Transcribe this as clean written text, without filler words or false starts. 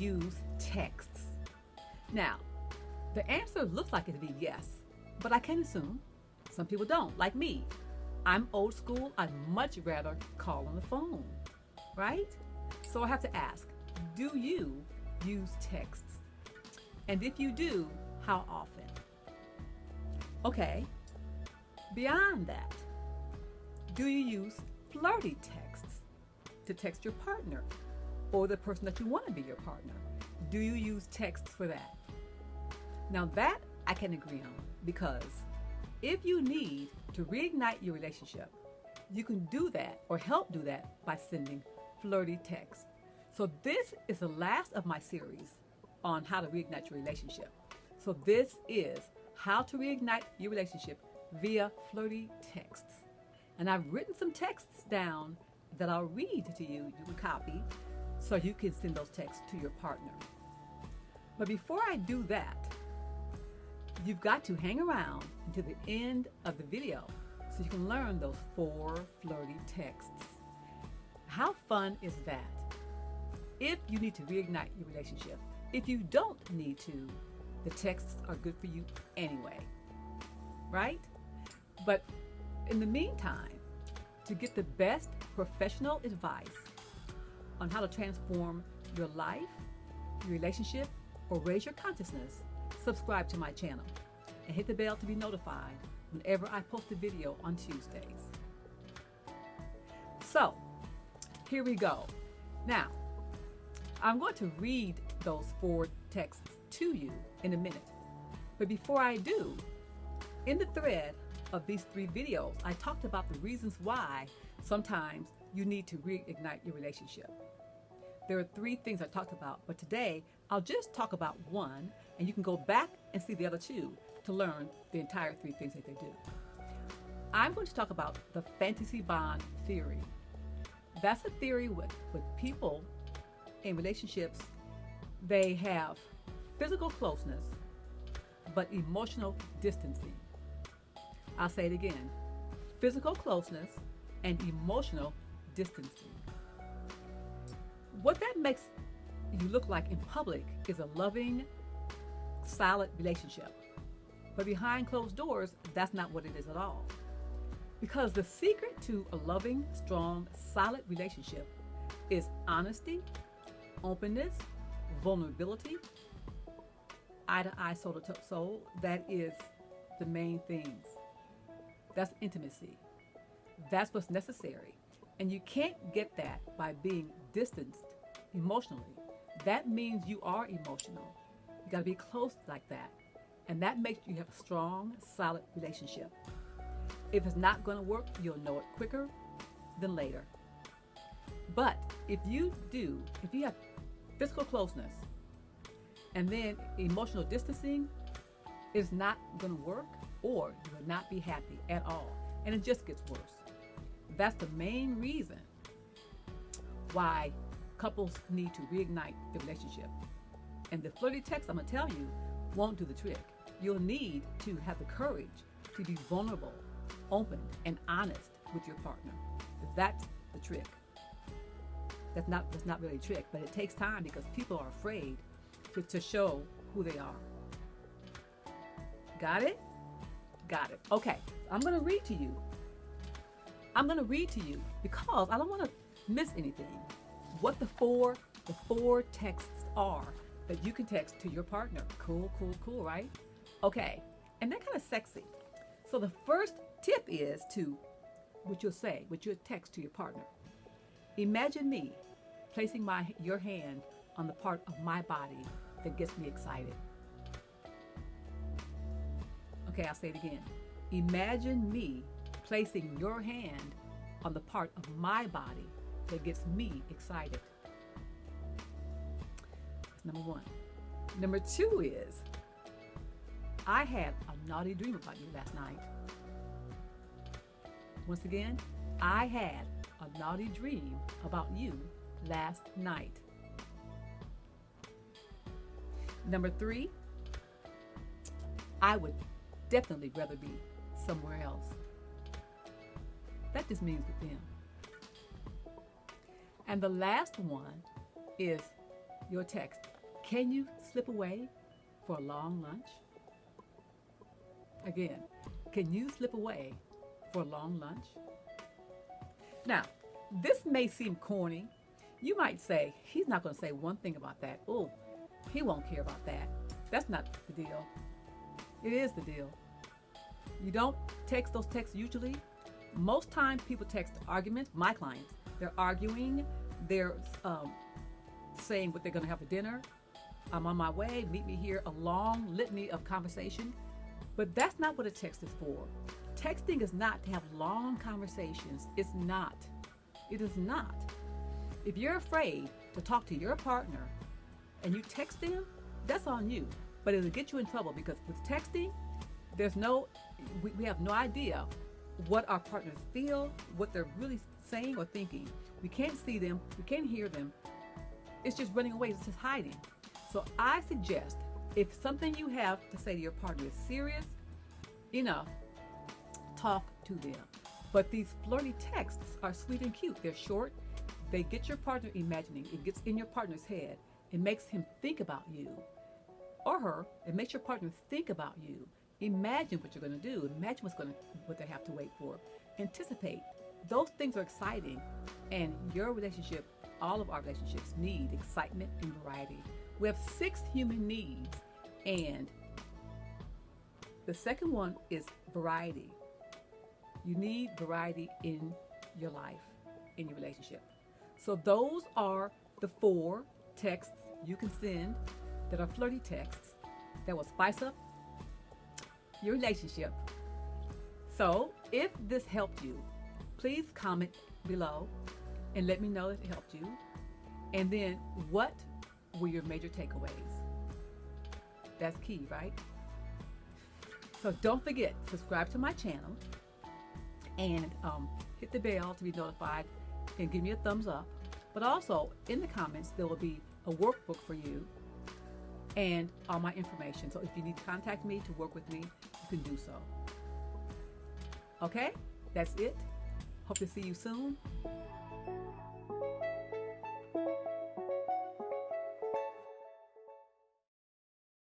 use texts? Now, the answer looks like it'd be yes, but I can assume some people don't, like me. I'm old school. I'd much rather call on the phone, right? So I have to ask, do you use texts? And if you do, how often? Okay, beyond that, do you use flirty texts to text your partner or the person that you want to be your partner? Do you use texts for that? Now that I can agree on, because if you need to reignite your relationship, you can do that or help do that by sending flirty texts. So this is the last of my series on how to reignite your relationship. So this is how to reignite your relationship via flirty texts. And I've written some texts down that I'll read to you. You can copy so you can send those texts to your partner. But before I do that, you've got to hang around until the end of the video so you can learn those 4 flirty texts. How fun is that? If you need to reignite your relationship, if you don't need to, the texts are good for you anyway, right? But in the meantime, to get the best professional advice on how to transform your life, your relationship, or raise your consciousness, subscribe to my channel and hit the bell to be notified whenever I post a video on Tuesdays. So, here we go. Now, I'm going to read those 4 texts to you in a minute. But before I do, in the thread of these 3 videos, I talked about the reasons why sometimes you need to reignite your relationship. There are 3 things I talked about, but today I'll just talk about one, and you can go back and see the other 2 to learn the entire 3 things that they do. I'm going to talk about the fantasy bond theory. That's a theory with people in relationships. They have physical closeness, but emotional distancing. I'll say it again. Physical closeness and emotional distancing. What that makes you look like in public is a loving, solid relationship. But behind closed doors, that's not what it is at all. Because the secret to a loving, strong, solid relationship is honesty, openness, vulnerability, eye to eye, soul to soul. That is the main things. That's intimacy. That's what's necessary. And you can't get that by being distanced emotionally. That means you are emotional. You got to be close like that. And that makes you have a strong, solid relationship. If it's not going to work, you'll know it quicker than later. But if you have physical closeness and then emotional distancing, it's not going to work, or you will not be happy at all. And it just gets worse. That's the main reason why couples need to reignite the relationship. And the flirty text I'm going to tell you won't do the trick. You'll need to have the courage to be vulnerable, open, and honest with your partner. That's the trick. That's not really a trick, but it takes time because people are afraid to show who they are. Got it? Got it. Okay, I'm going to read to you. I'm going to read to you because I don't want to miss anything. What the four texts are that you can text to your partner. Cool, right? Okay, and they're kind of sexy. So the first tip is what you'll text to your partner. Imagine me placing your hand on the part of my body that gets me excited. Okay, I'll say it again. Imagine me placing your hand on the part of my body that gets me excited. That's number 1. Number 2 is, I had a naughty dream about you last night. Once again, I had a naughty dream about you last night. Number 3, I would definitely rather be somewhere else. That just means with them. And the last one is your text. Can you slip away for a long lunch? Again, can you slip away for a long lunch? Now, this may seem corny. You might say, he's not going to say one thing about that. Oh, he won't care about that. That's not the deal. It is the deal. You don't text those texts usually. Most times people text arguments. My clients, they're arguing. They're saying what they're going to have for dinner. I'm on my way. Meet me here. A long litany of conversation. But that's not what a text is for. Texting is not to have long conversations. It's not. It is not. If you're afraid to talk to your partner and you text them, that's on you. But it'll get you in trouble because with texting, we have no idea what our partners feel, what they're really saying or thinking. We can't see them. We can't hear them. It's just running away. It's just hiding. So I suggest if something you have to say to your partner is serious enough, talk to them. But these flirty texts are sweet and cute. They're short. They get your partner imagining. It gets in your partner's head. It makes him think about you or her. It makes your partner think about you. Imagine what you're going to do. Imagine what they have to wait for. Anticipate. Those things are exciting. And your relationship, all of our relationships need excitement and variety. We have 6 human needs. And the second one is variety. You need variety in your life, in your relationship. So those are the 4 texts you can send that are flirty texts that will spice up your relationship. So if this helped you, please comment below and let me know that it helped you. And then what were your major takeaways? That's key, right? So don't forget, subscribe to my channel and hit the bell to be notified and give me a thumbs up. But also in the comments, there will be a workbook for you and all my information. So if you need to contact me to work with me, you can do so. Okay, that's it. Hope to see you soon.